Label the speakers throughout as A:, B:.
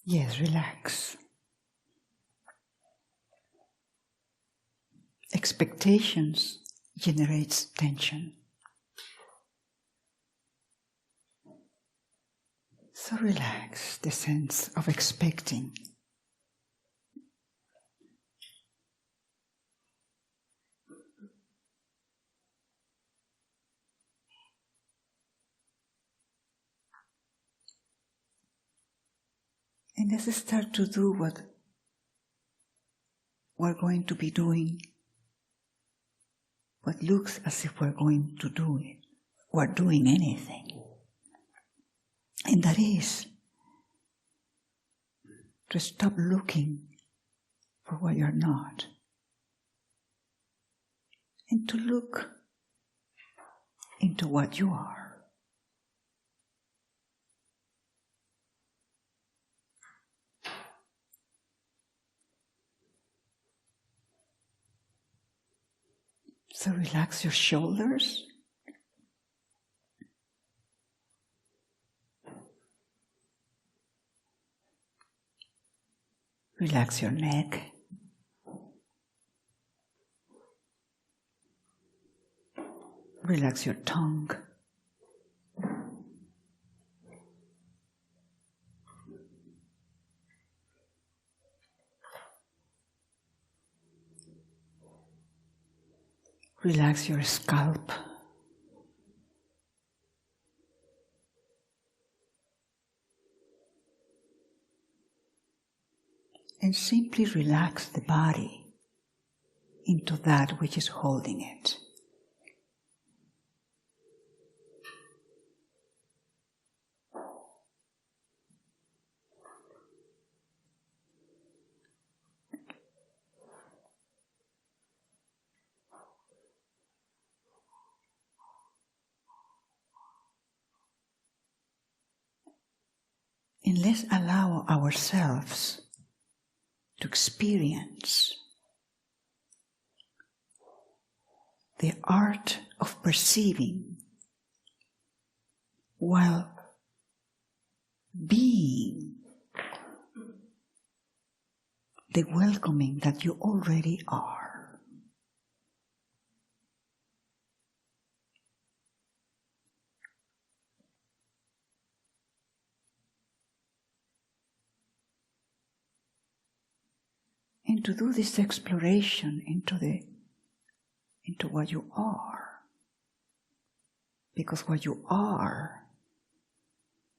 A: Yes, relax. Expectations generates tension. So relax the sense of expecting. And let's start to do what we're going to be doing, what looks as if we're going to do it. We're doing anything. And that is to stop looking for what you're not and to look into what you are. So relax your shoulders. Relax your neck. Relax your tongue. Relax your scalp. And simply relax the body into that which is holding it. And let's allow ourselves to experience the art of perceiving while being the welcoming that you already are. And to do this exploration into what you are. Because what you are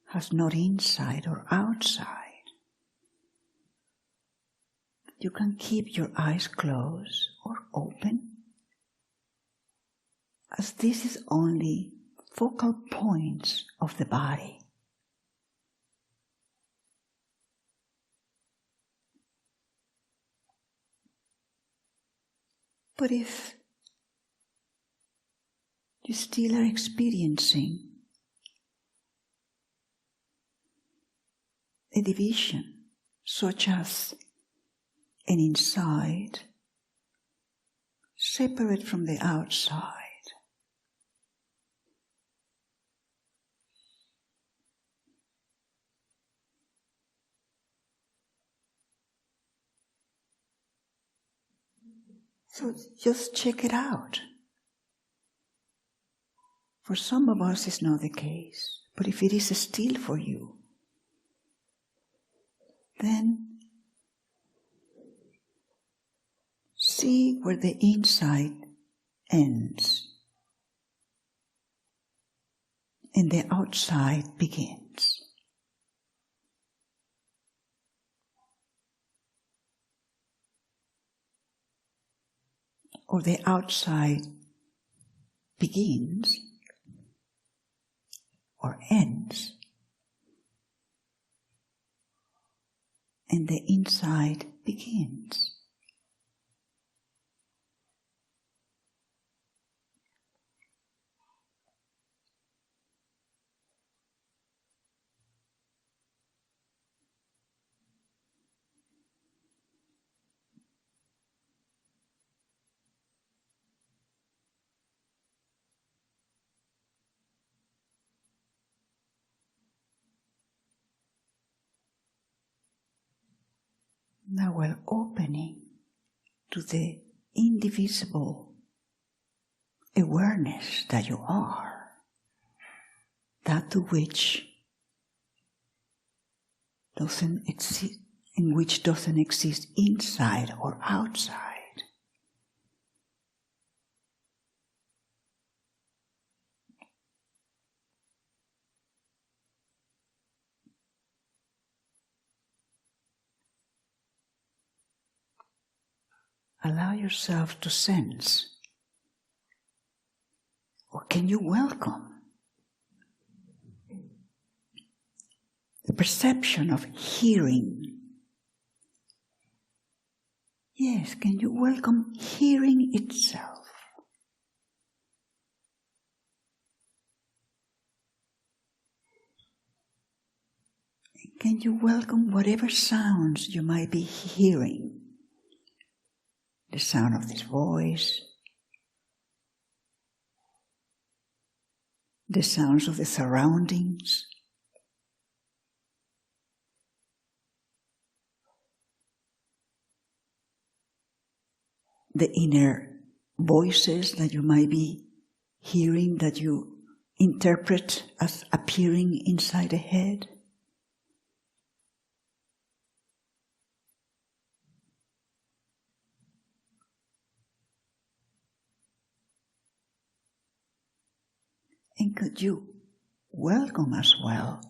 A: has not inside or outside. You can keep your eyes closed or open, as this is only focal points of the body. But if you still are experiencing a division, such as an inside separate from the outside, so just check it out. For some of us it's not the case, but if it is still for you, then see where the inside ends and the outside begins. Or the outside begins or ends, and the inside begins. Now we're opening to the indivisible awareness that you are, that to which doesn't exist, in which doesn't exist inside or outside. Allow yourself to sense, or can you welcome the perception of hearing? Yes, can you welcome hearing itself? Can you welcome whatever sounds you might be hearing? The sound of this voice, the sounds of the surroundings, the inner voices that you might be hearing, that you interpret as appearing inside the head. And could you welcome as well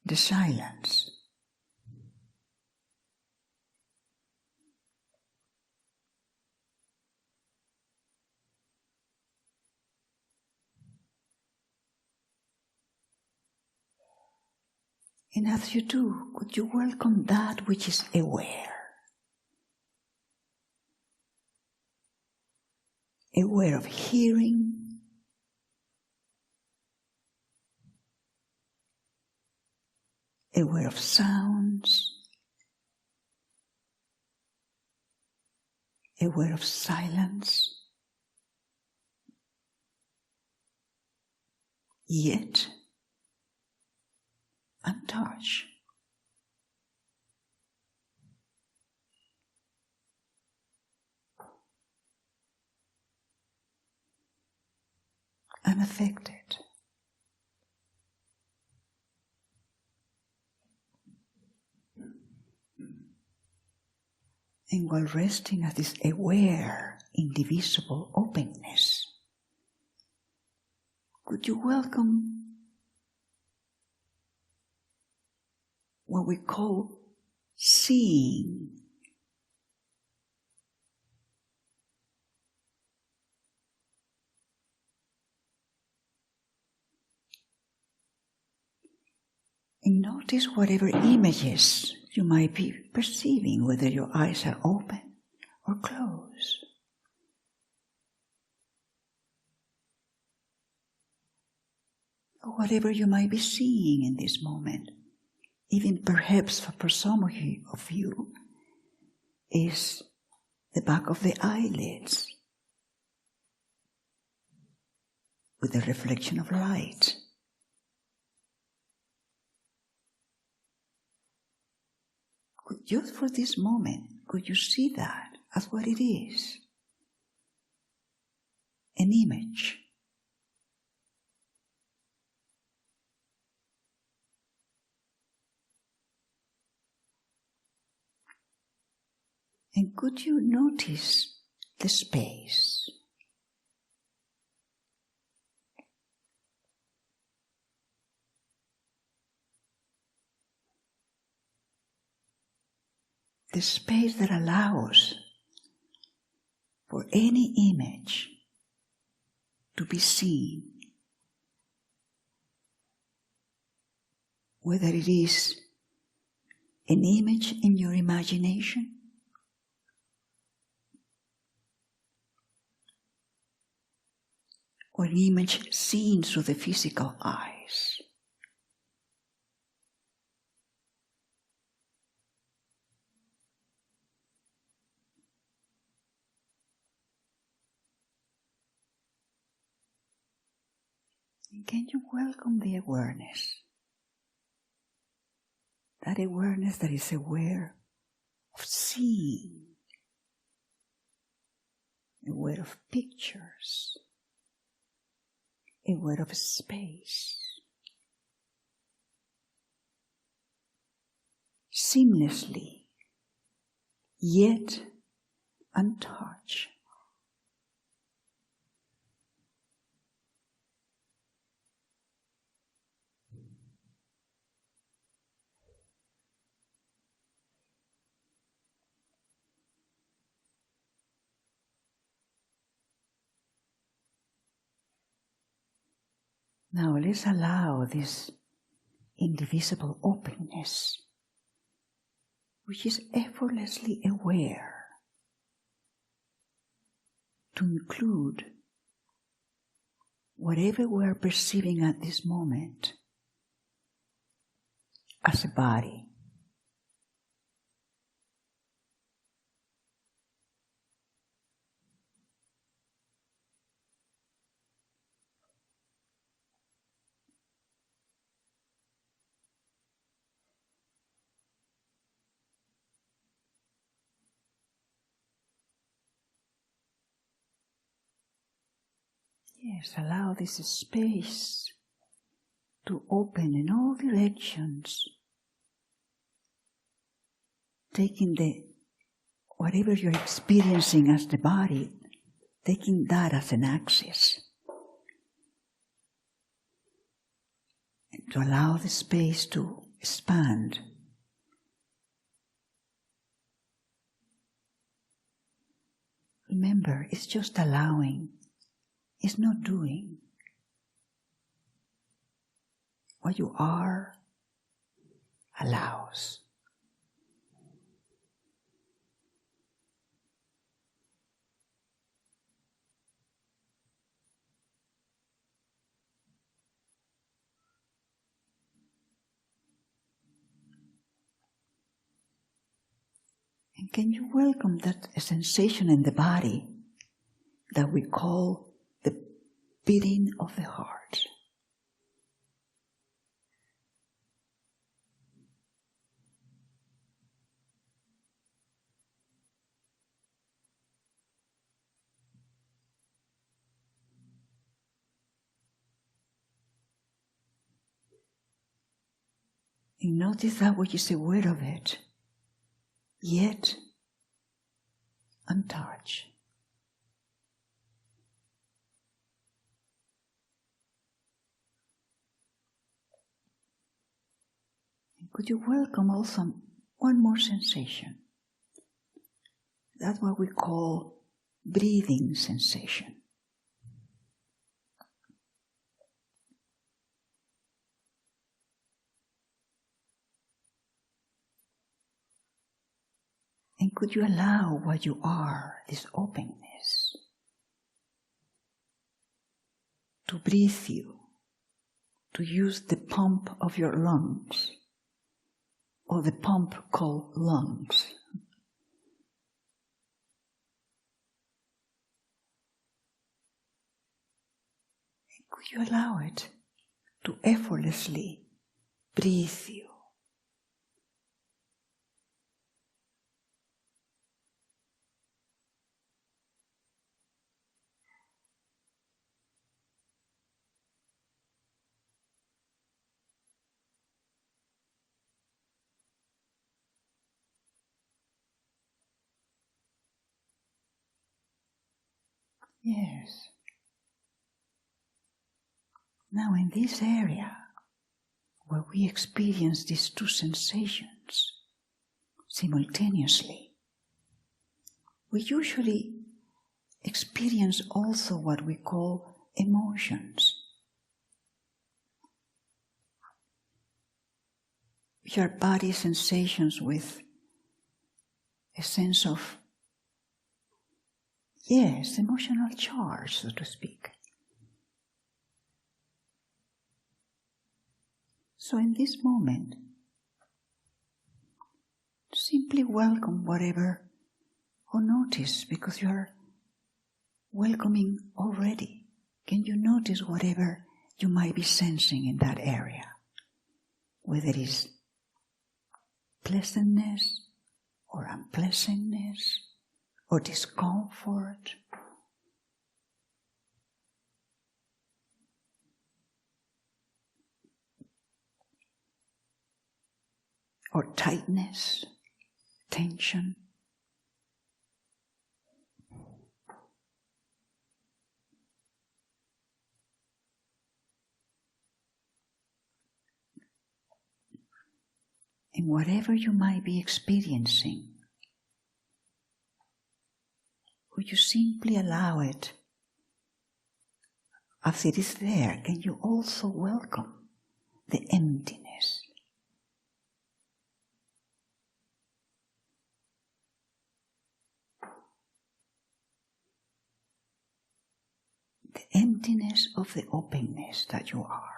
A: the silence? And as you do, could you welcome that which is aware? Aware of hearing, aware of sounds, aware of silence, yet untouched. Unaffected. And while resting at this aware, indivisible openness, could you welcome what we call seeing? And notice whatever images you might be perceiving, whether your eyes are open or closed. Or whatever you might be seeing in this moment, even perhaps for some of you, is the back of the eyelids with the reflection of light. Just for this moment, could you see that as what it is? An image. And could you notice the space? The space that allows for any image to be seen, whether it is an image in your imagination, or an image seen through the physical eyes. And can you welcome the awareness That awareness that is aware of seeing, aware of pictures, aware of space. Seamlessly, yet untouched. Now let's allow this indivisible openness, which is effortlessly aware, to include whatever we're perceiving at this moment as a body. Yes, allow this space to open in all directions, taking whatever you're experiencing as the body, taking that as an axis. And to allow the space to expand. Remember, it's just allowing. It's not doing. What you are allows. And can you welcome that sensation in the body that we call the beating of the heart? And notice that which is aware of it, yet untouched. Could you welcome also one more sensation? That's what we call breathing sensation. And could you allow what you are, this openness, to breathe you, to use the pump of your lungs, or the pump called lungs. And could you allow it to effortlessly breathe you? Yes. Now in this area where we experience these two sensations simultaneously, we usually experience also what we call emotions, which are body sensations with a sense of, yes, emotional charge, so to speak. So in this moment, simply welcome whatever, or notice, because you are welcoming already. Can you notice whatever you might be sensing in that area? Whether it is pleasantness or unpleasantness or discomfort. Or tightness, tension. And whatever you might be experiencing, would you simply allow it as it is there? Can you also welcome the emptiness? The emptiness of the openness that you are.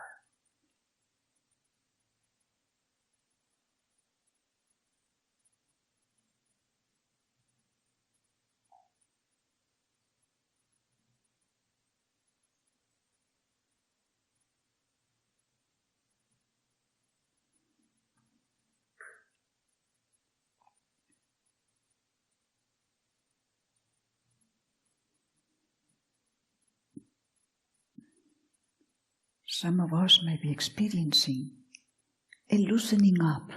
A: Some of us may be experiencing a loosening up.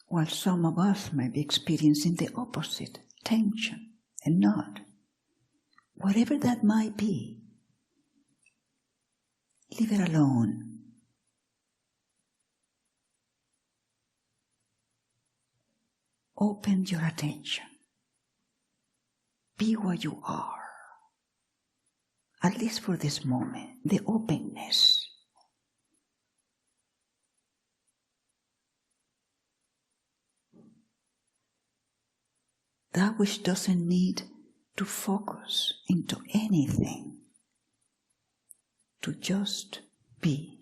A: While some of us may be experiencing the opposite, tension and knot. Whatever that might be, leave it alone. Open your attention. Be what you are, at least for this moment, the openness. That which doesn't need to focus into anything, to just be.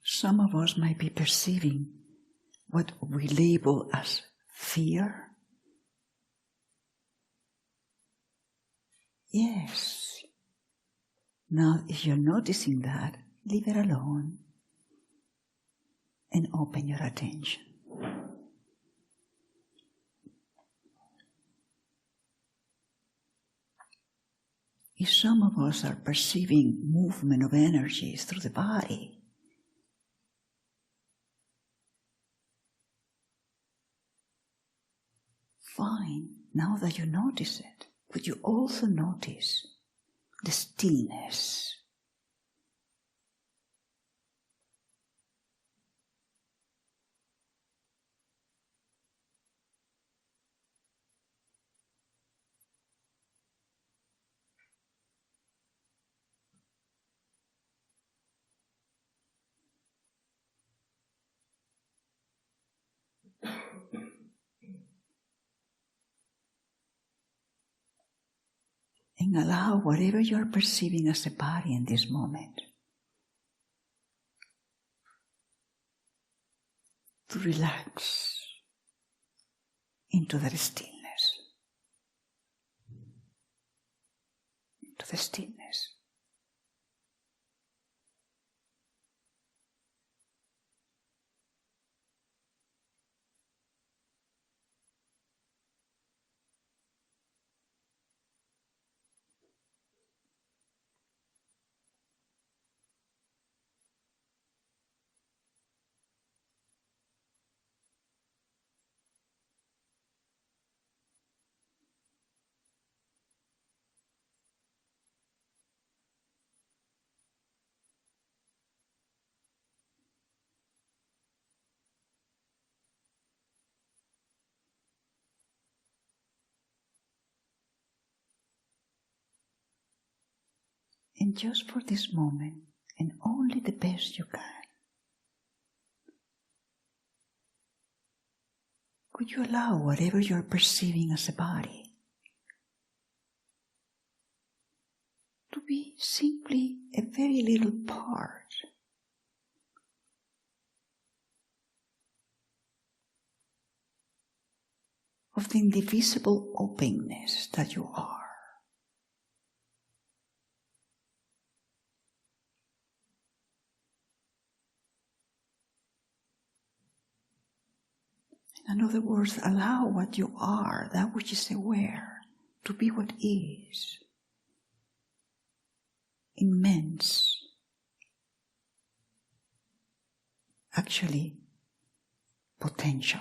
A: Some of us might be perceiving what we label as fear. Yes. Now, if you're noticing that, leave it alone and open your attention. If some of us are perceiving movement of energies through the body, fine, now that you notice it, would you also notice the stillness? And allow whatever you are perceiving as a body in this moment to relax into that stillness. Into the stillness. And just for this moment, and only the best you can, Could you allow whatever you're perceiving as a body to be simply a very little part of the indivisible openness that you are? In other words, allow what you are, that which is aware, to be what is. Immense. Actually, potential.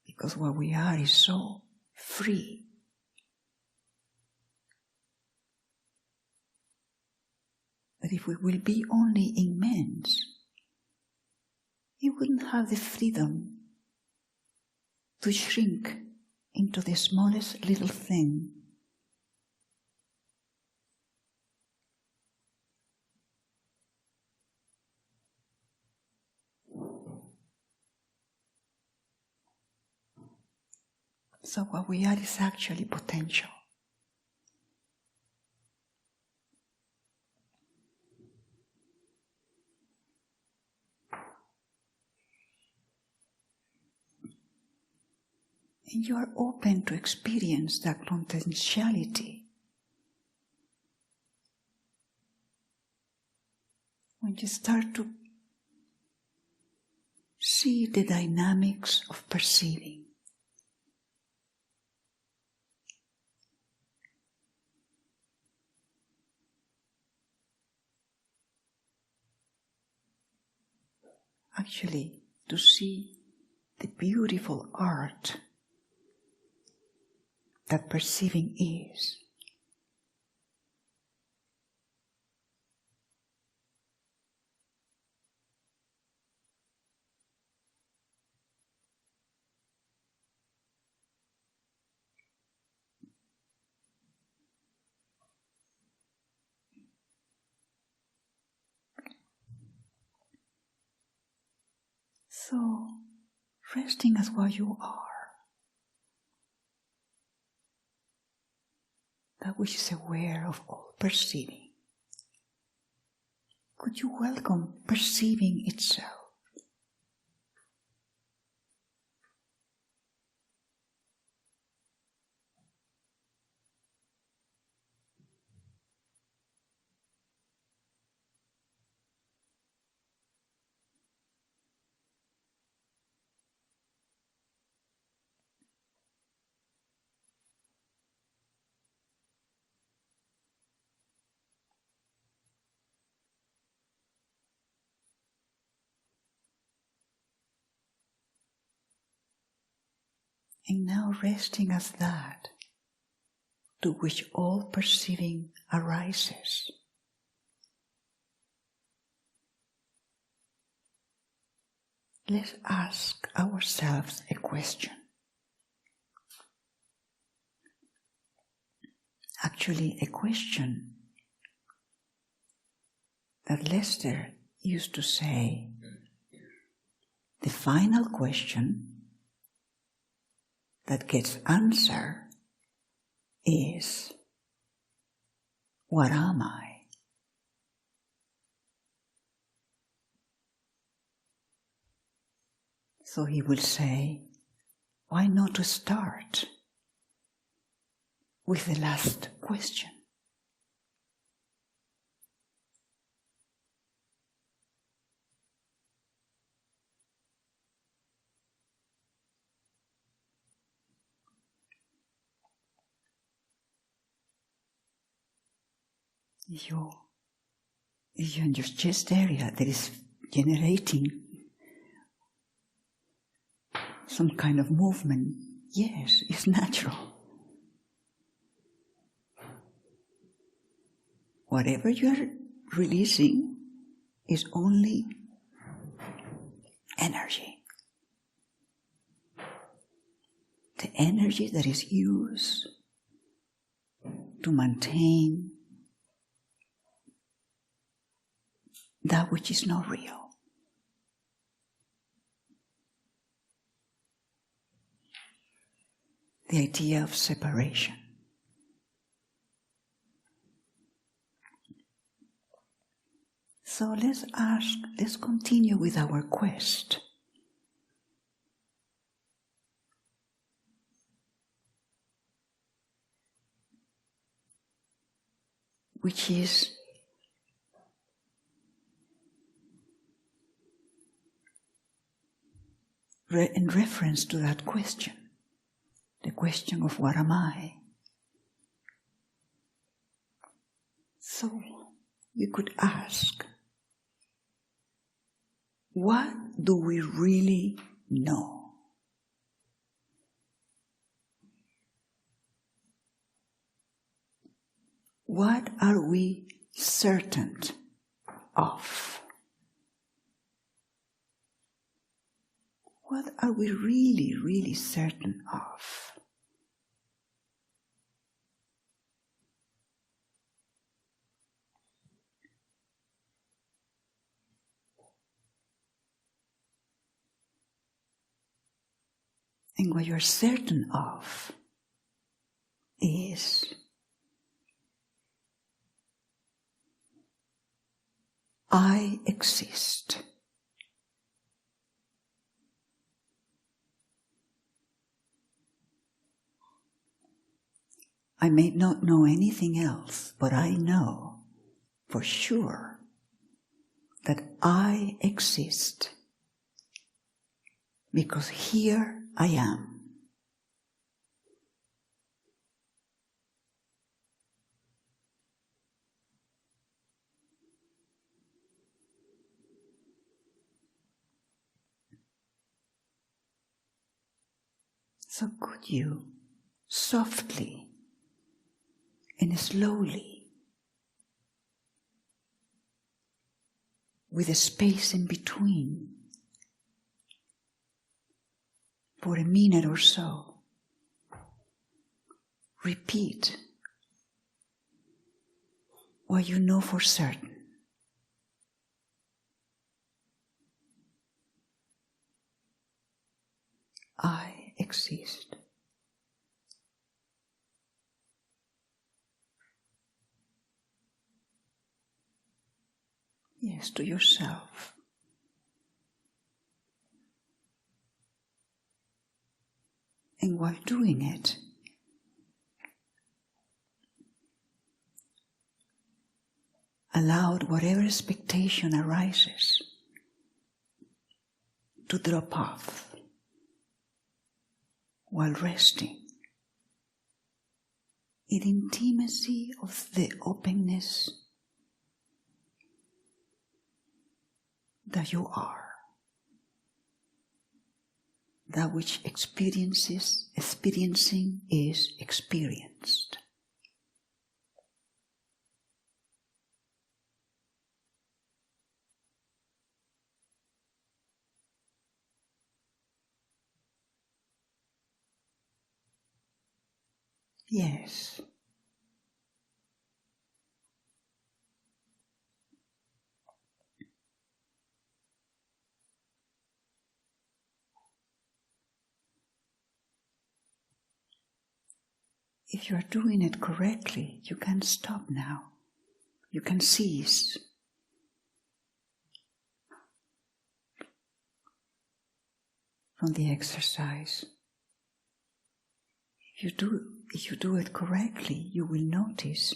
A: Because what we are is so free. That if we will be only immense, you wouldn't have the freedom to shrink into the smallest little thing. So what we are is actually potential. And you are open to experience that potentiality. When you start to see the dynamics of perceiving. Actually, to see the beautiful art that perceiving is. So, resting as what you are, that which is aware of all perceiving, could you welcome perceiving itself? And now resting as that to which all perceiving arises. Let's ask ourselves a question. Actually, a question that Lester used to say, the final question that gets answered is, what am I? So he will say, why not to start with the last question? You in your chest area that is generating some kind of movement. Yes, it's natural. Whatever you're releasing is only energy. The energy that is used to maintain that which is not real. the idea of separation. So let's continue with our quest. Which is in reference to that question, the question of what am I? So we could ask, what do we really know? What are we certain of? What are we really, really certain of? And what you're certain of is I exist. I may not know anything else, but I know for sure that I exist because here I am. So could you softly and slowly, with a space in between, for a minute or so, repeat what you know for certain. I exist. Yes, to yourself. And while doing it, allow whatever expectation arises to drop off while resting in intimacy of the openness that you are. That which experiencing is experienced. Yes. If you are doing it correctly, you can stop now. You can cease. From the exercise. If you do it correctly, you will notice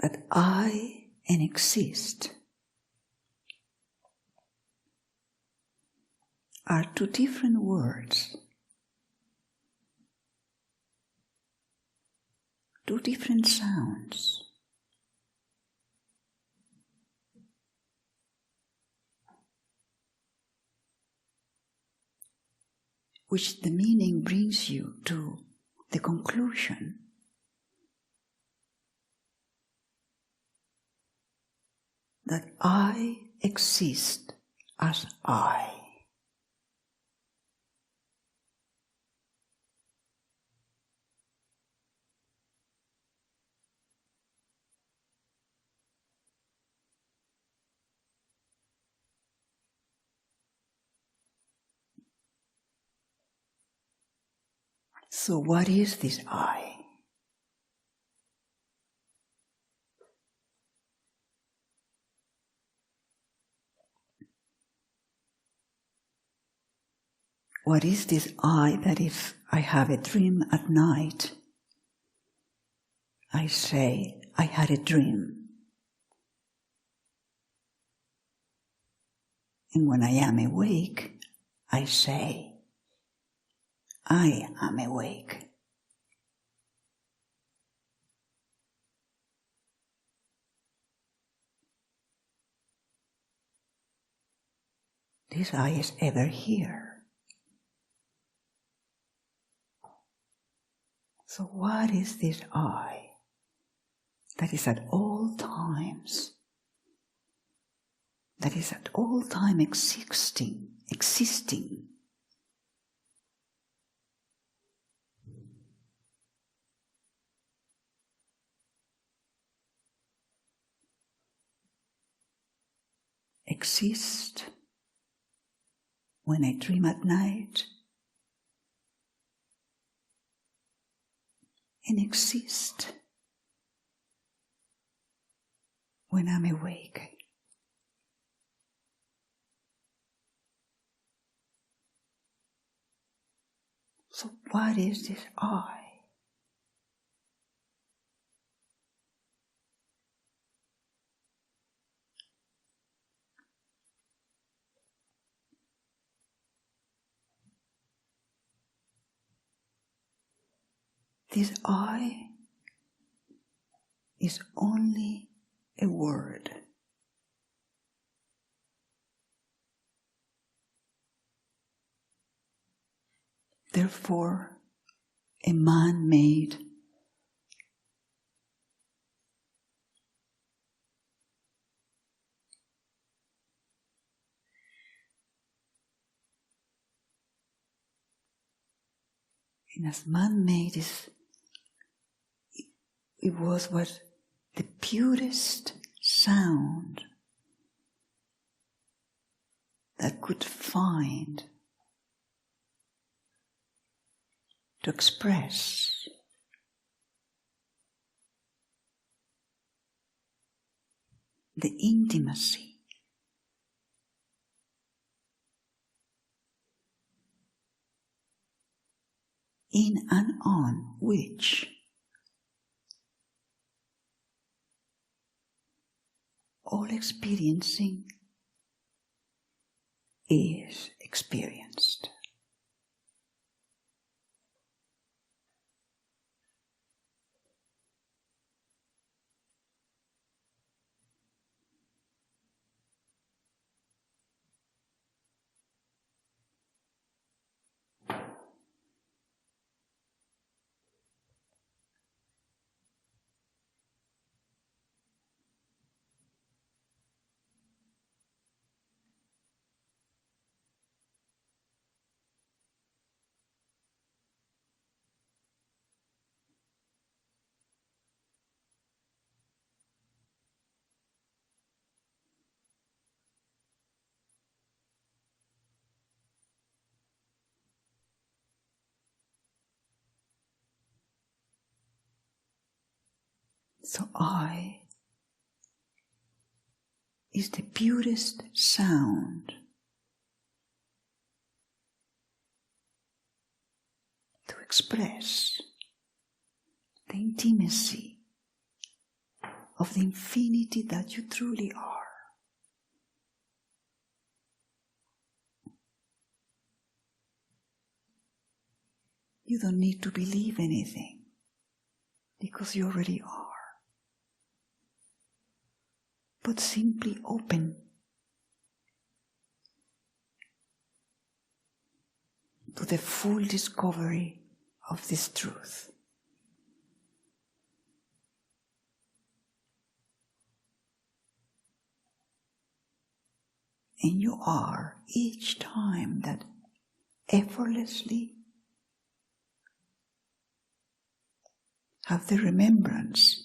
A: that I and exist are two different words, two different sounds. Which the meaning brings you to the conclusion that I exist as I. So what is this I? What is this I that if I have a dream at night, I say, I had a dream. And when I am awake, I say, I am awake. This I is ever here. So what is this I that is at all times, that is at all time existing? Exist when I dream at night, and exist when I'm awake. So what is this I? This I is only a word. Therefore, a man-made and as man-made it was what the purest sound that could find to express the intimacy in and on which all experiencing is experienced. So I is the purest sound to express the intimacy of the infinity that you truly are. You don't need to believe anything because you already are. But simply open to the full discovery of this truth. And you are, each time that effortlessly have the remembrance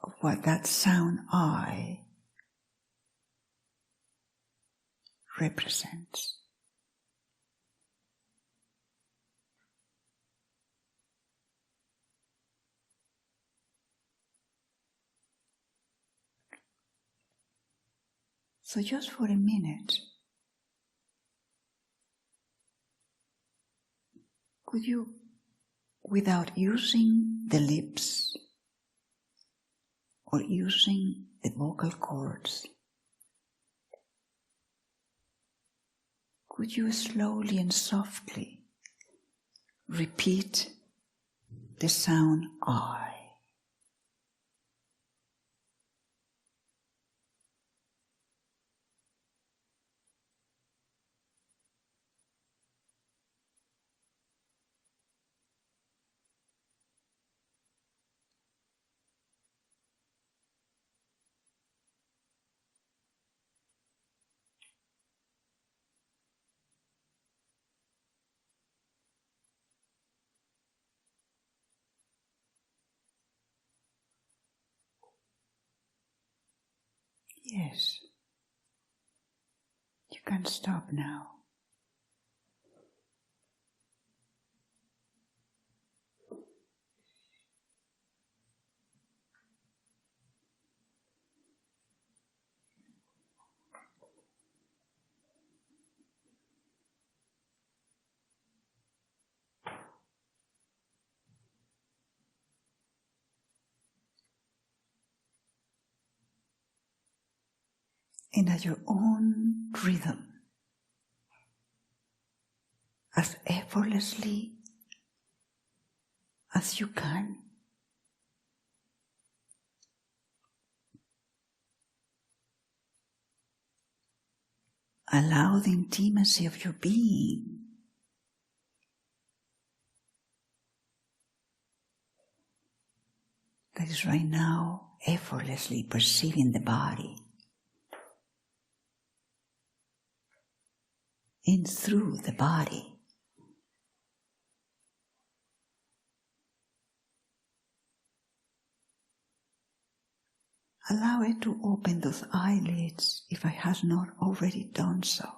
A: of what that sound I represents. So just for a minute, could you, without using the lips or using the vocal cords, could you slowly and softly repeat the sound I? Yes, you can stop now. And at your own rhythm, as effortlessly as you can, allow the intimacy of your being that is right now effortlessly perceiving the body in through the body. Allow it to open those eyelids if it has not already done so.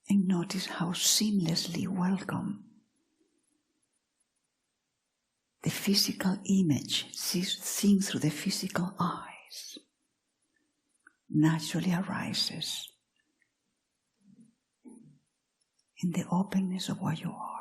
A: And notice how seamlessly welcome the physical image seen through the physical eyes naturally arises in the openness of what you are.